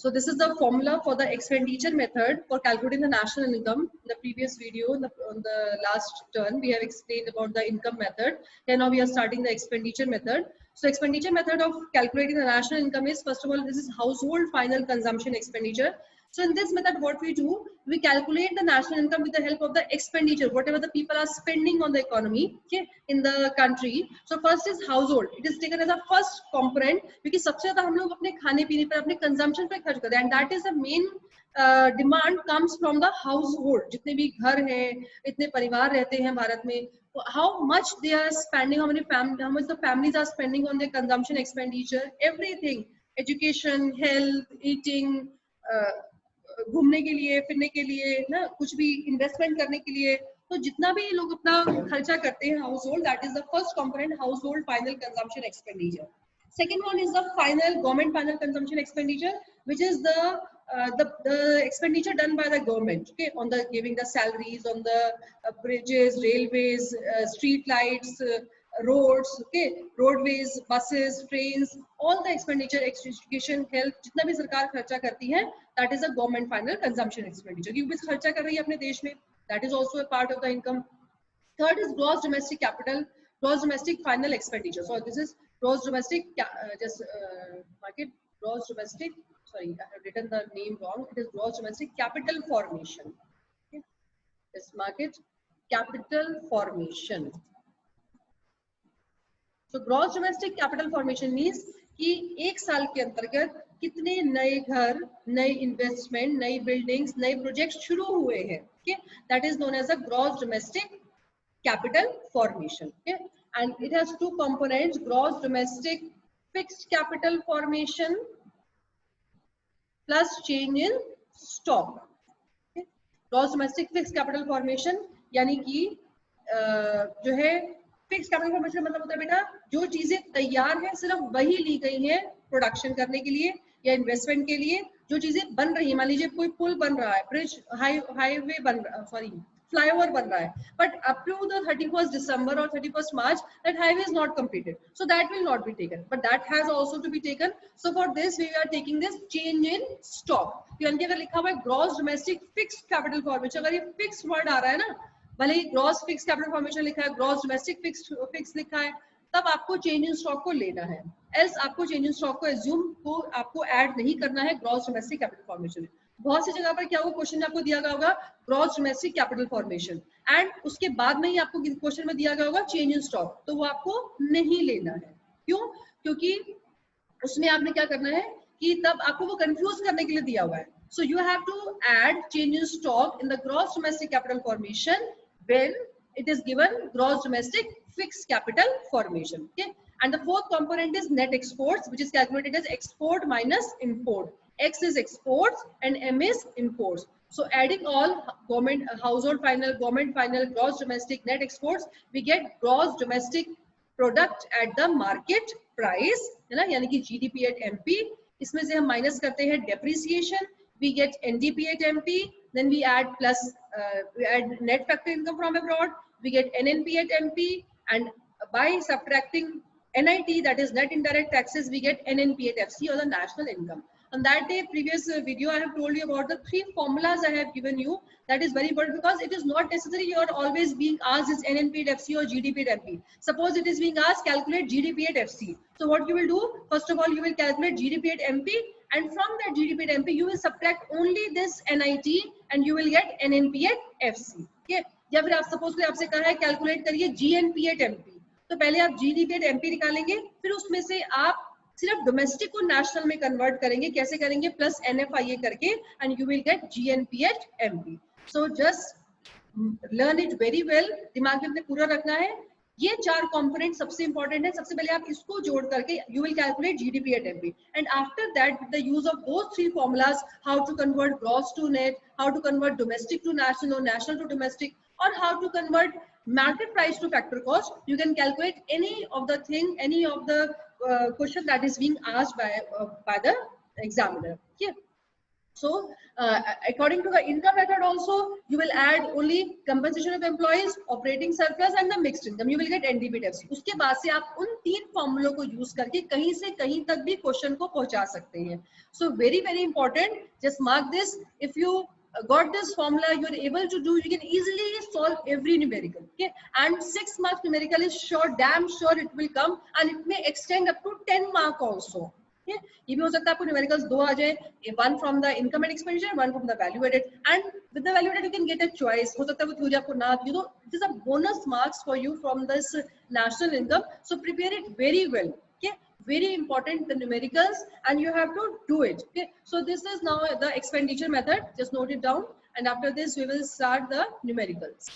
So this is the formula for the expenditure method for calculating the national income. In the previous video, on the last turn, we have explained about the income method. And now we are starting the expenditure method. So expenditure method of calculating the national income is, first of all, this is household final consumption expenditure. So in this method, what we do, we calculate the national income with the help of the expenditure, whatever the people are spending on the economy, okay, in the country. So first is household. It is taken as a first component because सबसे ज़्यादा हम लोग अपने खाने पीने पर, अपने consumption पे खर्च करते हैं, and that is the main demand comes from the household. जितने भी घर हैं, इतने परिवार रहते हैं भारत में, how much they are spending, how much the families are spending on their consumption expenditure, everything, education, health, eating, घूमने के लिए, फिरने के लिए ना, कुछ भी इन्वेस्टमेंट करने के लिए, तो जितना भी लोग अपना खर्चा करते हैं household, that is the first component, household final consumption expenditure. Second one is the government final consumption expenditure, which is the expenditure done by the government, okay, on the giving the salaries, on the bridges, railways, street lights, roads, okay, roadways, buses, trains, all the expenditure, education, health, जितना भी सरकार खर्चा करती है, that is a government final consumption expenditure. क्योंकि खर्चा कर रही है अपने देश में, that is also a part of the income. Third is gross domestic capital, gross domestic final expenditure. So this is gross domestic, market, gross domestic, sorry, I have written the name wrong. It is gross domestic capital formation. Okay. This market capital formation. So gross domestic capital formation means कि एक साल के अंतर्गत कितने नए घर, नए investment, नई बिल्डिंग्स, नए प्रोजेक्ट्स शुरू हुए हैं, okay, that is known as a gross domestic capital formation, okay, and it has two components, gross domestic fixed capital formation plus change in stock, okay. Gross domestic fixed capital formation यानी कि जो है fix capital formation मतलब होता है बेटा, जो चीजें तैयार हैं सिर्फ वही ली गई हैं प्रोडक्शन करने के लिए या इन्वेस्टमेंट के लिए. जो चीजें बन रही है, मान लीजिए कोई पुल बन रहा है, ब्रिज, हाईवे बन रहा, सॉरी फ्लाईओवर बन रहा है, but up to the 31st December or 31st March that highway is not completed, so that will not be taken, but that has also to be taken. So for this we are taking this change in stock. यानी कि अगर लिखा हुआ है gross domestic fixed capital formation, अगर ये fix word आ रहा है ना, भले ही ग्रॉस फिक्स कैपिटल फॉर्मेशन लिखा है, ग्रॉस डोमेस्टिक फिक्स लिखा है, तब आपको चेंज इन स्टॉक को लेना है, एल्स आपको चेंज इन स्टॉक को एज्यूम को आपको ऐड नहीं करना है ग्रॉस डोमेस्टिक कैपिटल फॉर्मेशन में. बहुत सी जगह पर क्या होगा, क्वेश्चन आपको दिया गया होगा gross domestic capital formation and उसके बाद में ही आपको क्वेश्चन में दिया गया होगा चेंज इन स्टॉक, तो वो आपको नहीं लेना है. क्यों? क्योंकि उसमें आपने क्या करना है कि तब आपको वो कंफ्यूज करने के लिए दिया हुआ है. So you have to add change in stock in the gross domestic capital formation when it is given gross domestic fixed capital formation. Okay, and the fourth component is net exports, which is calculated as export minus import. X is exports and M is imports. So adding all government, household final, government final, gross domestic, net exports, we get gross domestic product at the market price, है ना, यानी कि GDP at MP. इसमें से हम minus करते हैं depreciation, we get NDP at MP, then we add plus we add net factor income from abroad, we get NNP at MP, and by subtracting NIT, that is net indirect taxes, we get NNP at FC, or the national income. On that day, previous video, I have told you about the 3 formulas I have given you. That is very important because it is not necessary you are always being asked is NNP at FC or GDP at MP. Suppose it is being asked calculate GDP at FC. So what you will do? First of all, you will calculate GDP at MP, and from that GDP at MP, you will subtract only this NIT and you will get NNP at FC. Okay? या फिर आप suppose आपसे कहा है calculate करिए GNP at MP. तो पहले आप GDP at MP निकालेंगे, फिर उसमें से आप सिर्फ डोमेस्टिक को नेशनल में कन्वर्ट करेंगे. कैसे करेंगे? प्लस NFIA करके, and you will get GNP at MP. So just learn it very well, दिमाग में पूरा रखना है. ये 4 कंपोनेंट सबसे इंपॉर्टेंट है. सबसे पहले आप इसको जोड़ करके you will calculate GDP at MP, and after that with the use of those 3 formulas, how to convert gross to net, how to convert domestic to national और national to domestic, or how to convert market price to factor cost, you can calculate any of the thing, any of the question that is being asked by the examiner. Okay, So according to the income method also, you will add only compensation of employees, operating surplus and the mixed income. You will get NDP tax. उसके बाद से आप उन 3 फॉर्मूलों को use करके कहीं से कहीं तक भी क्वेश्चन को पहुंचा सकते हैं. So very very important, just mark this. If you got this formula, you are able to do, you can easily solve every numerical. Okay, and 6 marks numerical is sure, damn sure it will come, and it may extend up to 10 mark also. ये भी हो सकता है आपको numericals 2 आ जाए, one from the income and expenditure, one from the value added, and with the value added you can get a choice. हो सकता है वो थ्योरी आपको ना आती हो, तो it is a bonus marks for you from this national income. So prepare it very well. Okay, very important, the numericals, and you have to do it. Okay, so this is now the expenditure method, just note it down, and after this we will start the numericals.